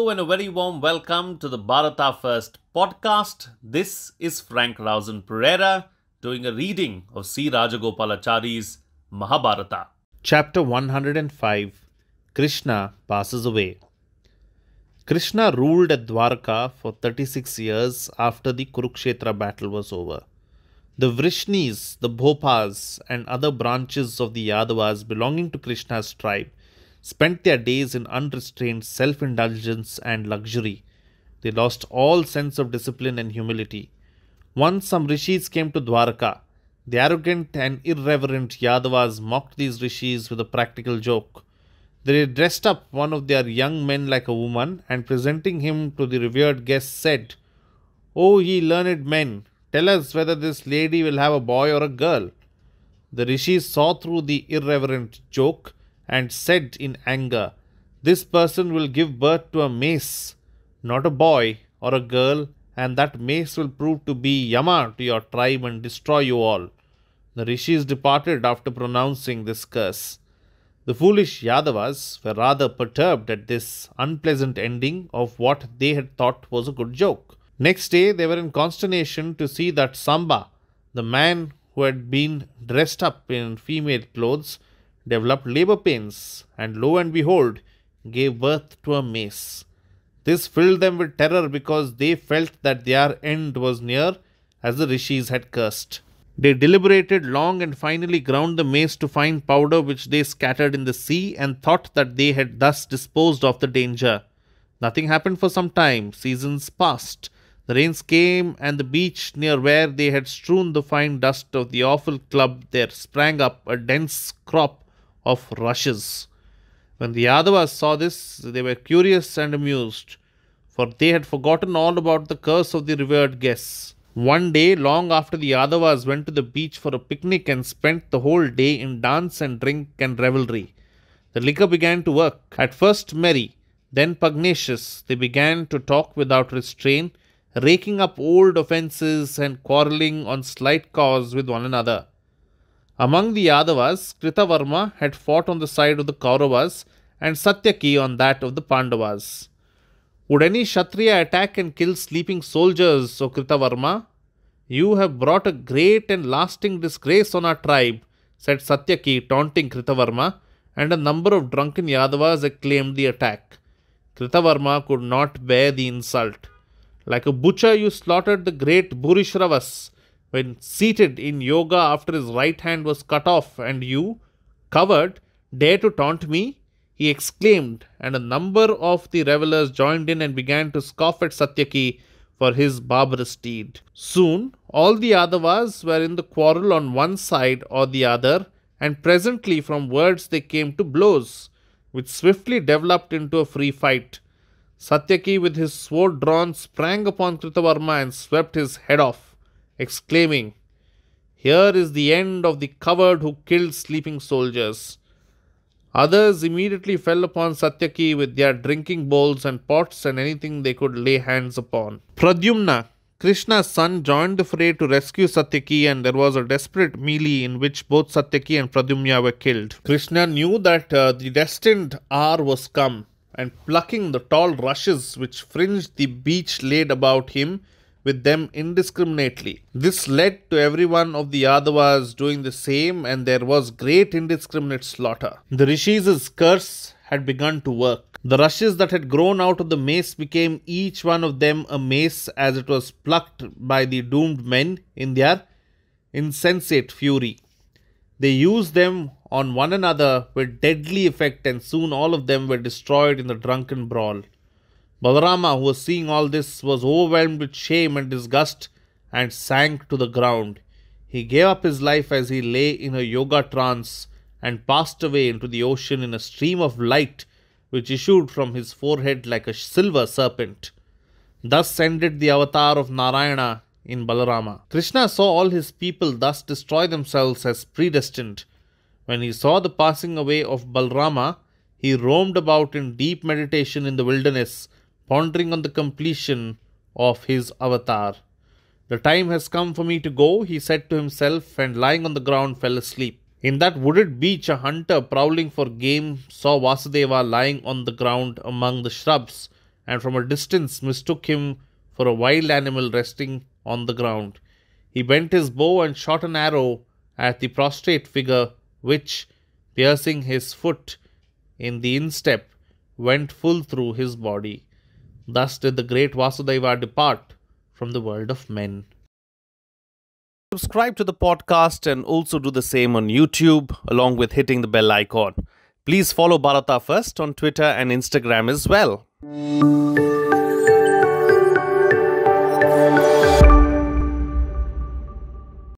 Hello and a very warm welcome to the Bharata First podcast. This is Frank Rausan Pereira doing a reading of C.Raja.Gopalachari's Mahabharata. Chapter 105 Krishna Passes Away. Krishna ruled at Dwarka for 36 years after the Kurukshetra battle was over. The Vrishnis, the Bhopas, and other branches of the Yadavas belonging to Krishna's tribe spent their days in unrestrained self-indulgence and luxury. They lost all sense of discipline and humility. Once some rishis came to Dwarka. The arrogant and irreverent Yadavas mocked these rishis with a practical joke. They dressed up one of their young men like a woman and presenting him to the revered guests said, "O ye learned men, tell us whether this lady will have a boy or a girl." The rishis saw through the irreverent joke and said in anger, "This person will give birth to a mace, not a boy or a girl, and that mace will prove to be Yama to your tribe and destroy you all." The rishis departed after pronouncing this curse. The foolish Yadavas were rather perturbed at this unpleasant ending of what they had thought was a good joke. Next day they were in consternation to see that Samba, the man who had been dressed up in female clothes, developed labor pains, and lo and behold, gave birth to a mace. This filled them with terror because they felt that their end was near, as the rishis had cursed. They deliberated long and finally ground the mace to fine powder, which they scattered in the sea, and thought that they had thus disposed of the danger. Nothing happened for some time. Seasons passed. The rains came, and the beach near where they had strewn the fine dust of the awful club, there sprang up a dense crop of rushes. When the Yadavas saw this, they were curious and amused, for they had forgotten all about the curse of the revered guests. One day, long after the Yadavas went to the beach for a picnic and spent the whole day in dance and drink and revelry, the liquor began to work. At first merry, then pugnacious, they began to talk without restraint, raking up old offences and quarrelling on slight cause with one another. Among the Yadavas, Kritavarma had fought on the side of the Kauravas and Satyaki on that of the Pandavas. "Would any Kshatriya attack and kill sleeping soldiers, O Kritavarma? You have brought a great and lasting disgrace on our tribe," said Satyaki, taunting Kritavarma, and a number of drunken Yadavas acclaimed the attack. Kritavarma could not bear the insult. "Like a butcher you slaughtered the great Bhurishravas when seated in yoga after his right hand was cut off, and you, coward, dare to taunt me?" he exclaimed, and a number of the revellers joined in and began to scoff at Satyaki for his barbarous deed. Soon all the Yadavas were in the quarrel on one side or the other, and presently from words they came to blows, which swiftly developed into a free fight. Satyaki with his sword drawn sprang upon Kritavarma and swept his head off, exclaiming, "Here is the end of the coward who killed sleeping soldiers." Others immediately fell upon Satyaki with their drinking bowls and pots and anything they could lay hands upon. Pradyumna, Krishna's son, joined the fray to rescue Satyaki, and there was a desperate melee in which both Satyaki and Pradyumna were killed. Krishna knew that the destined hour was come, and plucking the tall rushes which fringed the beach laid about him with them indiscriminately. This led to every one of the Yadavas doing the same, and there was great indiscriminate slaughter. The rishis' curse had begun to work. The rushes that had grown out of the mace became each one of them a mace as it was plucked by the doomed men in their insensate fury. They used them on one another with deadly effect, and soon all of them were destroyed in the drunken brawl. Balarama, who was seeing all this, was overwhelmed with shame and disgust and sank to the ground. He gave up his life as he lay in a yoga trance and passed away into the ocean in a stream of light which issued from his forehead like a silver serpent. Thus ended the avatar of Narayana in Balarama. Krishna saw all his people thus destroy themselves as predestined. When he saw the passing away of Balarama, he roamed about in deep meditation in the wilderness, pondering on the completion of his avatar. "The time has come for me to go," he said to himself, and lying on the ground fell asleep. In that wooded beach, a hunter prowling for game saw Vasudeva lying on the ground among the shrubs and from a distance mistook him for a wild animal resting on the ground. He bent his bow and shot an arrow at the prostrate figure, which, piercing his foot in the instep, went full through his body. Thus did the great Vasudeva depart from the world of men. Subscribe to the podcast and also do the same on YouTube, along with hitting the bell icon. Please follow Bharata First on Twitter and Instagram as well.